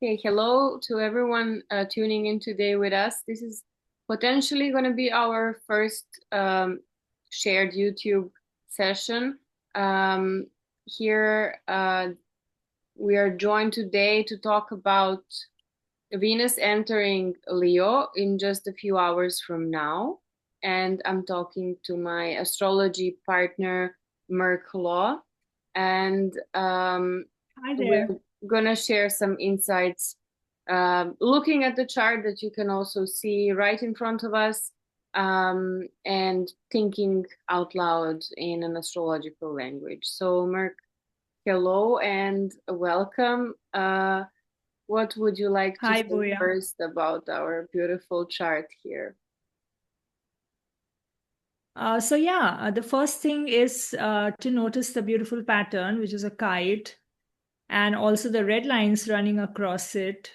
Okay, hello to everyone tuning in today with us. This is potentially going to be our first shared YouTube session. Um, Here, we are joined today to talk about Venus entering Leo in just a few hours from now. And I'm talking to my astrology partner, Merc Law. And Hi we're there. gonna share some insights, looking at the chart that you can also see right in front of us, and thinking out loud in an astrological language. So, Merc, hello and welcome. What would you like to Hi, say Boya. first about our beautiful chart here? The first thing is to notice the beautiful pattern, which is a kite, and also the red lines running across it.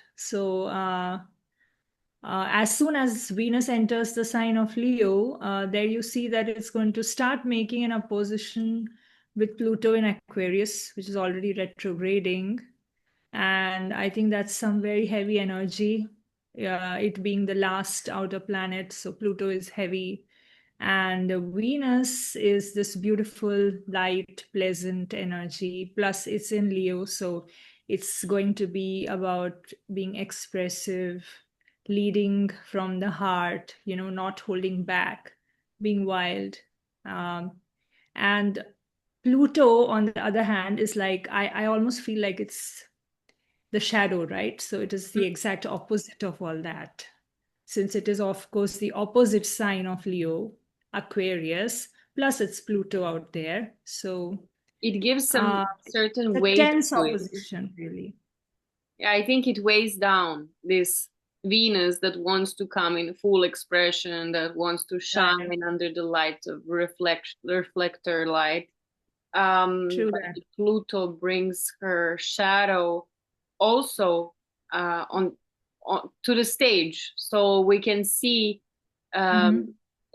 As soon as Venus enters the sign of Leo, there you see that it's going to start making an opposition with Pluto in Aquarius, which is already retrograding. And I think that's some very heavy energy, it being the last outer planet. So Pluto is heavy. And Venus is this beautiful, light, pleasant energy. Plus, it's in Leo. So it's going to be about being expressive, leading from the heart, not holding back, being wild. Um, and Pluto, on the other hand, is like, I almost feel like it's the shadow, right? So it is the exact opposite of all that. Since it is, of course, the opposite sign of Leo, Aquarius, plus it's Pluto out there. So It gives some it's certain a weight tense to it. opposition, really. Yeah, I think it weighs down this Venus that wants to come in full expression, that wants to Right. shine under the light of reflector light. True But that. Pluto brings her shadow also on to the stage, so we can see, um, Hmm.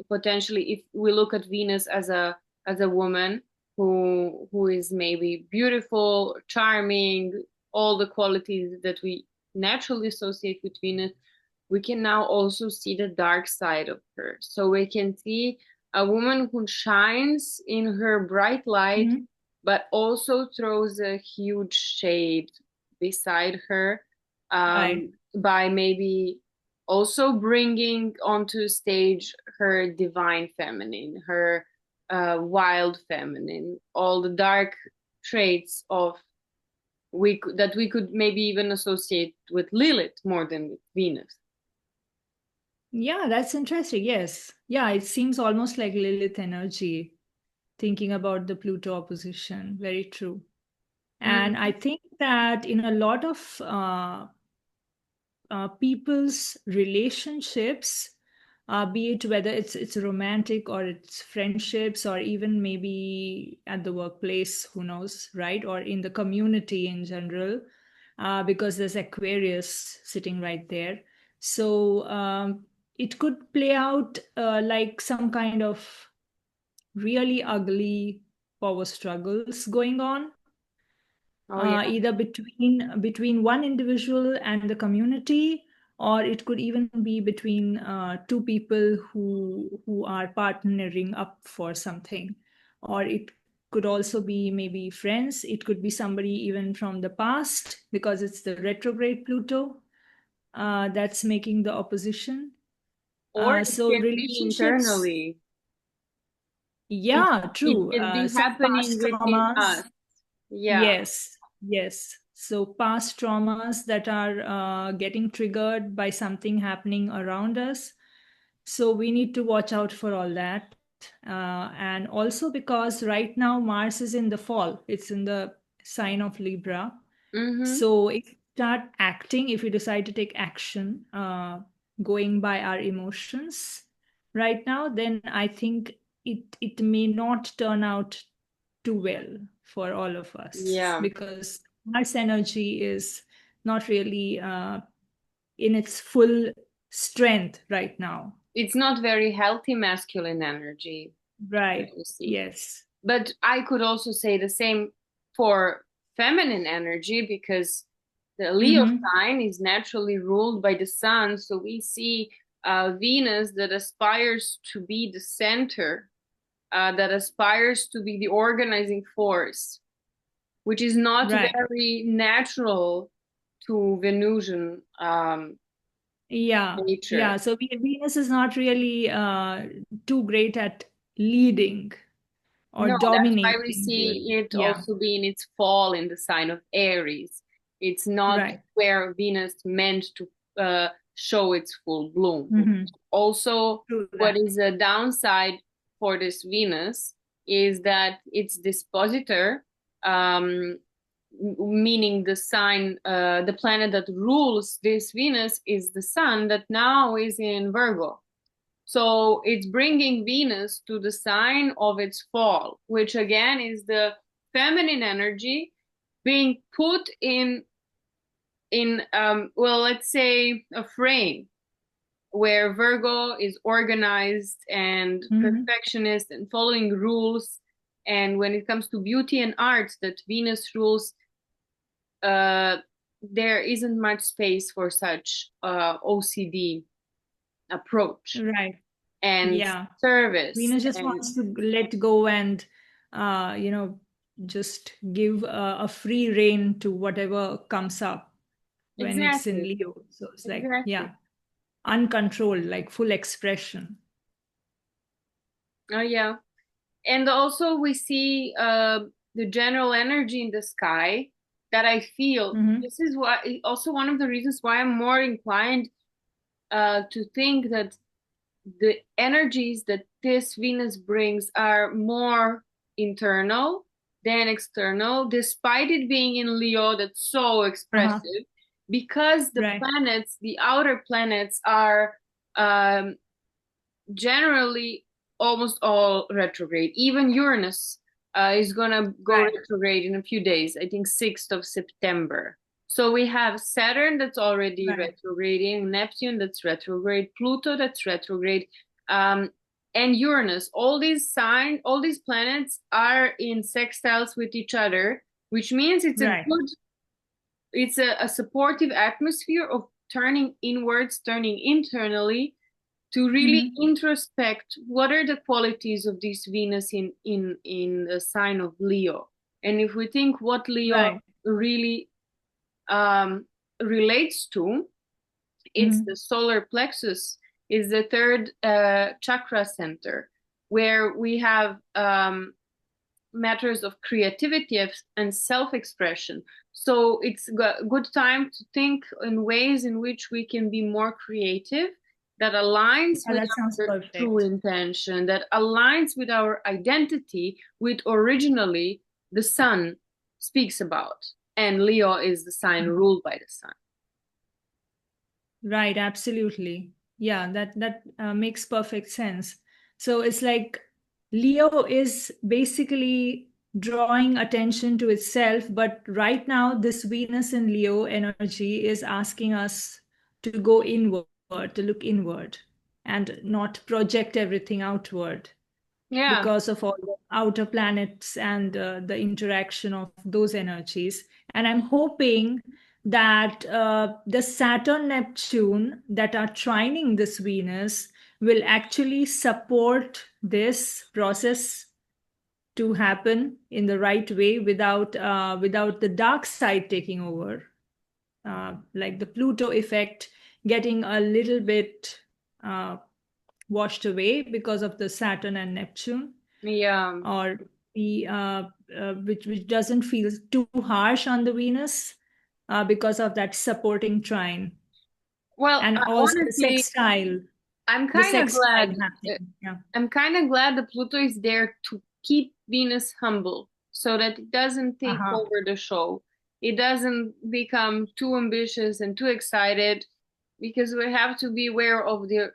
potentially, if we look at Venus as a woman who is maybe beautiful, charming, all the qualities that we naturally associate with Venus, we can now also see the dark side of her. So we can see a woman who shines in her bright light, Hmm. but also throws a huge shade beside her, Right. by maybe also bringing onto stage her divine feminine, her wild feminine, all the dark traits of that we could maybe even associate with Lilith more than with Venus. Yeah, that's interesting. Yes. Yeah, it seems almost like Lilith energy, thinking about the Pluto opposition. Very true. And I Mhm. think that in a lot of people's relationships, be it whether it's romantic or it's friendships or even maybe at the workplace, who knows, right? Or in the community in general, because there's Aquarius sitting right there. So it could play out like some kind of really ugly power struggles going on, Oh yeah. either between one individual and the community, or it could even be between two people who are partnering up for something, or it could also be maybe friends. It could be somebody even from the past, because it's the retrograde Pluto that's making the opposition. Or it So can be relationships, internally. It yeah, it true. can be Some happening past within traumas. us. Yeah. Yes, yes. So past traumas that are getting triggered by something happening around us. So we need to watch out for all that. And also because right now Mars is in the fall, it's in the sign of Libra. Mm-hmm. So if we start acting, if we decide to take action, going by our emotions right now, then I think it may not turn out too well for all of us, Yeah. because Mars energy is not really in its full strength right now. It's not very healthy masculine energy that Right. you see. Yes. But I could also say the same for feminine energy, because the Leo sign is naturally ruled by the sun. So we see Venus that aspires to be the center, that aspires to be the organizing force, which is not Right. very natural to Venusian Yeah. nature. Yeah. So Venus is not really too great at leading or No, that's why we dominating, really. see it Yeah. also being its fall in the sign of Aries. It's not Right. where Venus meant to show its full bloom. Also, True what that. is a downside for this Venus is that its dispositor, meaning the sign, the planet that rules this Venus is the sun that now is in Virgo. So it's bringing Venus to the sign of its fall, which again is the feminine energy being put in well, let's say a frame where Virgo is organized and perfectionist and following rules. And when it comes to beauty and art that Venus rules, there isn't much space for such OCD approach Right. and Yeah. service. Venus just And wants to let go and, you know, just give a free rein to whatever comes up when it's in exactly, Leo. So it's like, exactly. yeah, uncontrolled, like full expression. Oh yeah. And also we see the general energy in the sky that I feel. This is why also one of the reasons why I'm more inclined to think that the energies that this Venus brings are more internal than external, despite it being in Leo that's so expressive, because the Right. planets, the outer planets, are um, generally almost all retrograde. Even Uranus is gonna go Right. retrograde in a few days. I think 6th of September. So we have Saturn that's already Right. retrograding, Neptune that's retrograde, Pluto that's retrograde, um, and Uranus. All these planets are in sextiles with each other, which means Right. it's a supportive atmosphere of turning inwards, turning internally to really introspect what are the qualities of this Venus in the sign of Leo. And if we think what Leo Right. really relates to, it's the solar plexus, is the third chakra center, where we have matters of creativity and self-expression. So it's a good time to think in ways in which we can be more creative, that aligns Yeah, with that sounds our true perfect. intention, that aligns with our identity, with originally the sun speaks about. And Leo is the sign ruled by the sun. Right, absolutely. Yeah, that makes perfect sense. So it's like Leo is basically drawing attention to itself, but right now this Venus in Leo energy is asking us to go inward, to look inward and not project everything outward Yeah. because of all the outer planets and the interaction of those energies. And I'm hoping that the Saturn Neptune that are trining this Venus will actually support this process to happen in the right way without the dark side taking over, like the Pluto effect getting a little bit uh, washed away because of the Saturn and Neptune, Yeah. or the which doesn't feel too harsh on the Venus because of that supporting trine, Well, and also honestly, I'm the kind of sextile glad. happening. Yeah. I'm kind of glad that Pluto is there to keep Venus humble so that it doesn't take Uh-huh. over the show. It doesn't become too ambitious and too excited because we have to be aware of the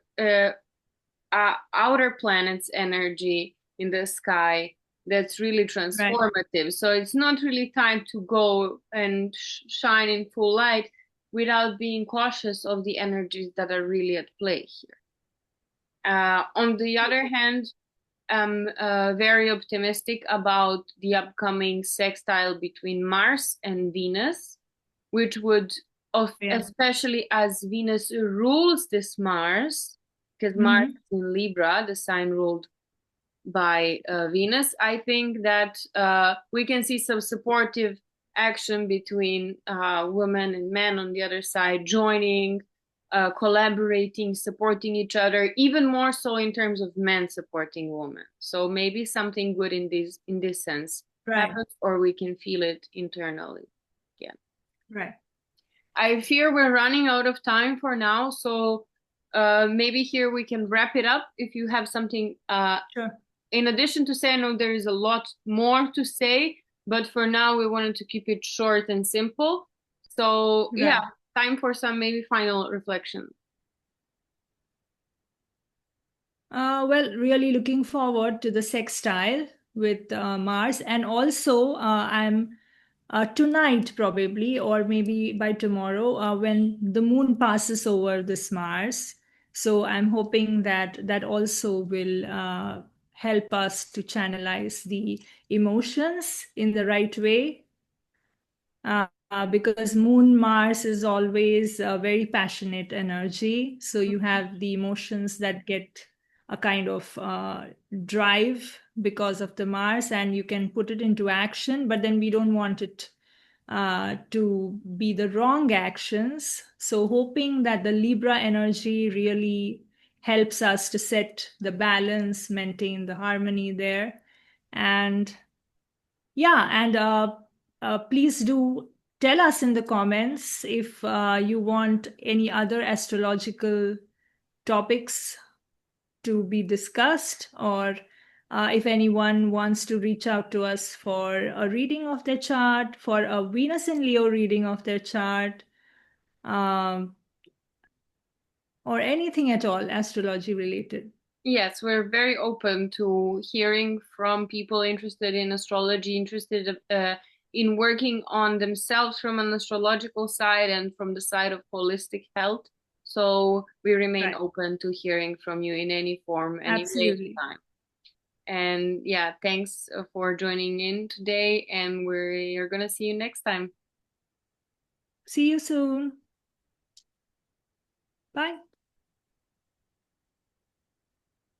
outer planet's energy in the sky that's really Right. transformative. So it's not really time to go and shine in full light without being cautious of the energies that are really at play here. On the other hand, I'm very optimistic about the upcoming sextile between Mars and Venus, which would, especially as Venus rules this Mars, because Mars is in Libra, the sign ruled by Venus, I think that we can see some supportive action between women and men on the other side, joining, collaborating, supporting each other, even more so in terms of men supporting women. So maybe something good in this sense happens, or we can feel it internally. Yeah. Right. I fear we're running out of time for now, so maybe here we can wrap it up. If you have something in addition to say, I know there is a lot more to say, but for now we wanted to keep it short and simple. So yeah, time for some maybe final reflection. Well, really looking forward to the sextile with Mars, and also I'm tonight probably, or maybe by tomorrow, when the moon passes over this Mars. So I'm hoping that that also will help us to channelize the emotions in the right way. Because Moon Mars is always a very passionate energy. So you have the emotions that get a kind of drive because of the Mars, and you can put it into action, but then we don't want it to be the wrong actions. So hoping that the Libra energy really helps us to set the balance, maintain the harmony there. And yeah, and please do tell us in the comments if you want any other astrological topics to be discussed, or if anyone wants to reach out to us for a reading of their chart, for a Venus in Leo reading of their chart, um, or anything at all astrology related. Yes, we're very open to hearing from people interested in astrology, interested in working on themselves from an astrological side and from the side of holistic health. So we remain open to hearing from you in any form, any way of time. And yeah, thanks for joining in today, and we're gonna see you next time. See you soon. Bye.